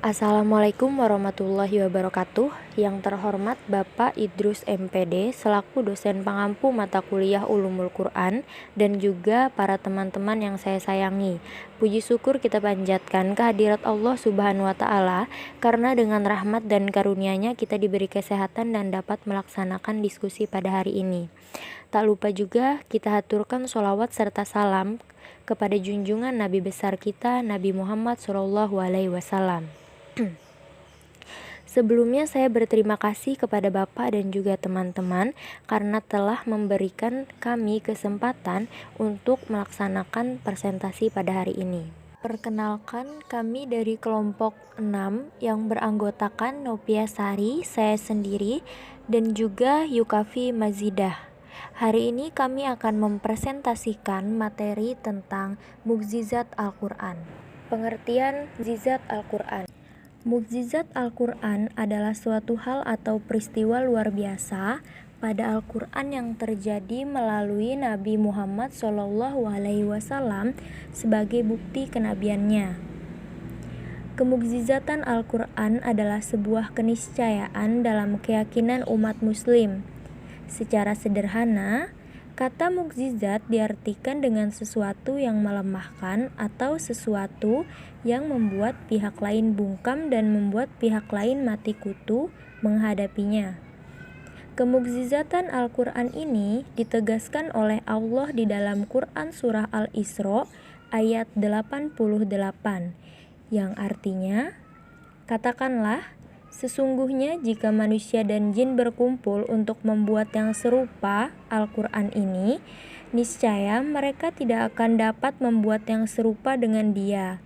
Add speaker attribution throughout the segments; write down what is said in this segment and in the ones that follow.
Speaker 1: Assalamualaikum warahmatullahi wabarakatuh. Yang terhormat Bapak Idrus MPD selaku dosen pengampu mata kuliah Ulumul Quran dan juga para teman-teman yang saya sayangi. Puji syukur kita panjatkan kehadirat Allah Subhanahu wa taala karena dengan rahmat dan karunia-Nya kita diberi kesehatan dan dapat melaksanakan diskusi pada hari ini. Tak lupa juga kita haturkan sholawat serta salam kepada junjungan Nabi besar kita Nabi Muhammad SAW. Sebelumnya saya berterima kasih kepada Bapak dan juga teman-teman karena telah memberikan kami kesempatan untuk melaksanakan presentasi pada hari ini. Perkenalkan, kami dari kelompok 6 yang beranggotakan Nopia Sari, saya sendiri, dan juga Yukafi Mazidah. Hari ini kami akan mempresentasikan materi tentang mukjizat Al-Quran. Pengertian mukjizat Al-Quran. Mukjizat Al-Quran adalah suatu hal atau peristiwa luar biasa pada Al-Quran yang terjadi melalui Nabi Muhammad SAW sebagai bukti kenabiannya. Kemukjizatan Al-Quran adalah sebuah keniscayaan dalam keyakinan umat muslim. Secara sederhana, kata mukjizat diartikan dengan sesuatu yang melemahkan atau sesuatu yang membuat pihak lain bungkam dan membuat pihak lain mati kutu menghadapinya. Kemukjizatan Al-Quran ini ditegaskan oleh Allah di dalam Quran Surah Al-Isra ayat 88, yang artinya, katakanlah, sesungguhnya jika manusia dan jin berkumpul untuk membuat yang serupa Al-Quran ini, niscaya mereka tidak akan dapat membuat yang serupa dengan dia,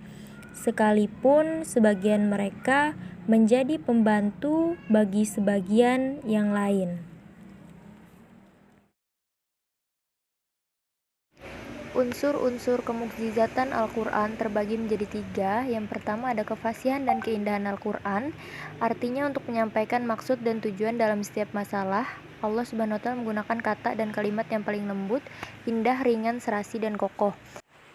Speaker 1: sekalipun sebagian mereka menjadi pembantu bagi sebagian yang lain. Unsur-unsur kemukjizatan Al-Quran terbagi menjadi 3. Yang pertama ada kefasihan dan keindahan Al-Quran. Artinya untuk menyampaikan maksud dan tujuan dalam setiap masalah, Allah Subhanahu wa taala menggunakan kata dan kalimat yang paling lembut, indah, ringan, serasi, dan kokoh.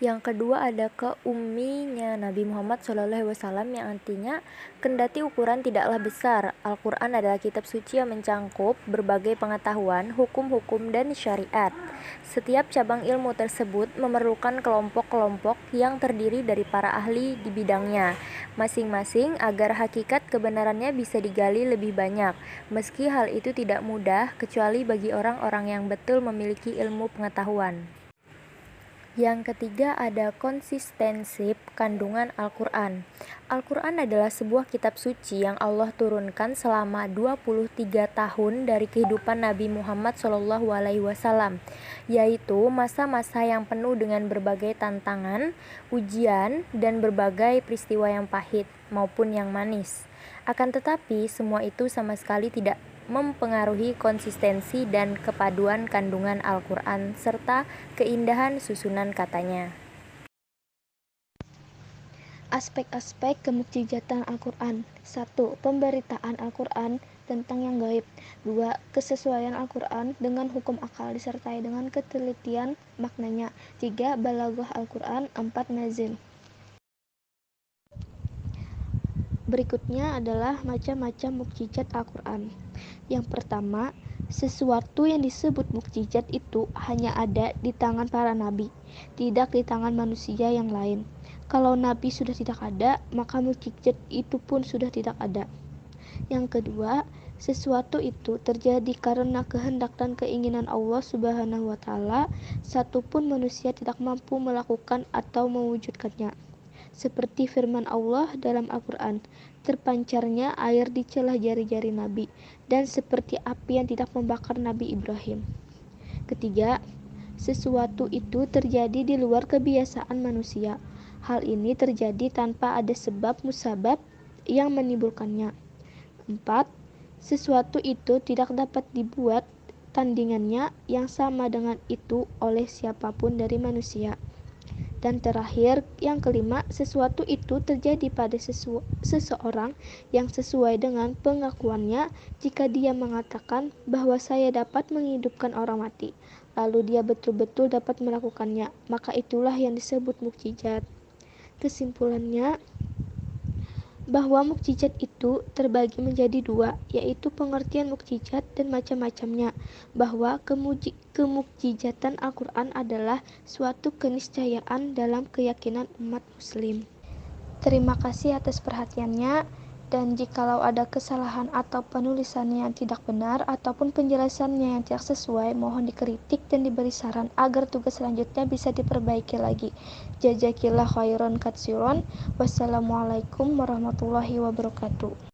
Speaker 1: Yang kedua ada keumminya Nabi Muhammad SAW, yang artinya kendati ukuran tidaklah besar, Al-Quran adalah kitab suci yang mencangkup berbagai pengetahuan, hukum-hukum, dan syariat. Setiap cabang ilmu tersebut memerlukan kelompok-kelompok yang terdiri dari para ahli di bidangnya masing-masing agar hakikat kebenarannya bisa digali lebih banyak, meski hal itu tidak mudah kecuali bagi orang-orang yang betul memiliki ilmu pengetahuan. Yang ketiga ada konsistensi kandungan Al-Quran. Al-Quran adalah sebuah kitab suci yang Allah turunkan selama 23 tahun dari kehidupan Nabi Muhammad SAW, yaitu masa-masa yang penuh dengan berbagai tantangan, ujian, dan berbagai peristiwa yang pahit maupun yang manis. Akan tetapi semua itu sama sekali tidak mempengaruhi konsistensi dan kepaduan kandungan Al-Quran serta keindahan susunan katanya.
Speaker 2: Aspek-aspek kemukjizatan Al-Quran. 1. Pemberitaan Al-Quran tentang yang gaib. 2. Kesesuaian Al-Quran dengan hukum akal disertai dengan ketelitian maknanya. 3. Balaghah Al-Quran. 4. Nazil. Berikutnya adalah macam-macam mukjizat Al-Quran. Yang pertama, sesuatu yang disebut mukjizat itu hanya ada di tangan para nabi, tidak di tangan manusia yang lain. Kalau nabi sudah tidak ada, maka mukjizat itu pun sudah tidak ada. Yang kedua, sesuatu itu terjadi karena kehendak dan keinginan Allah Subhanahu wa taala, satupun manusia tidak mampu melakukan atau mewujudkannya. Seperti firman Allah dalam Al-Quran, terpancarnya air di celah jari-jari Nabi, dan seperti api yang tidak membakar Nabi Ibrahim. Ketiga, sesuatu itu terjadi di luar kebiasaan manusia. Hal ini terjadi tanpa ada sebab musabab yang menimbulkannya. 4. Sesuatu itu tidak dapat dibuat tandingannya yang sama dengan itu oleh siapapun dari manusia. Dan terakhir, yang kelima, sesuatu itu terjadi pada seseorang yang sesuai dengan pengakuannya jika dia mengatakan bahwa saya dapat menghidupkan orang mati, lalu dia betul-betul dapat melakukannya, maka itulah yang disebut mukjizat. Kesimpulannya, bahwa mukjizat itu terbagi menjadi dua, yaitu pengertian mukjizat dan macam-macamnya, bahwa kemukjizatan Al-Quran adalah suatu keniscayaan dalam keyakinan umat muslim. Terima kasih atas perhatiannya, dan jikalau ada kesalahan atau penulisannya yang tidak benar ataupun penjelasannya yang tidak sesuai, mohon dikritik dan diberi saran agar tugas selanjutnya bisa diperbaiki lagi. Jazakillah khairan katsiron. Wassalamualaikum warahmatullahi wabarakatuh.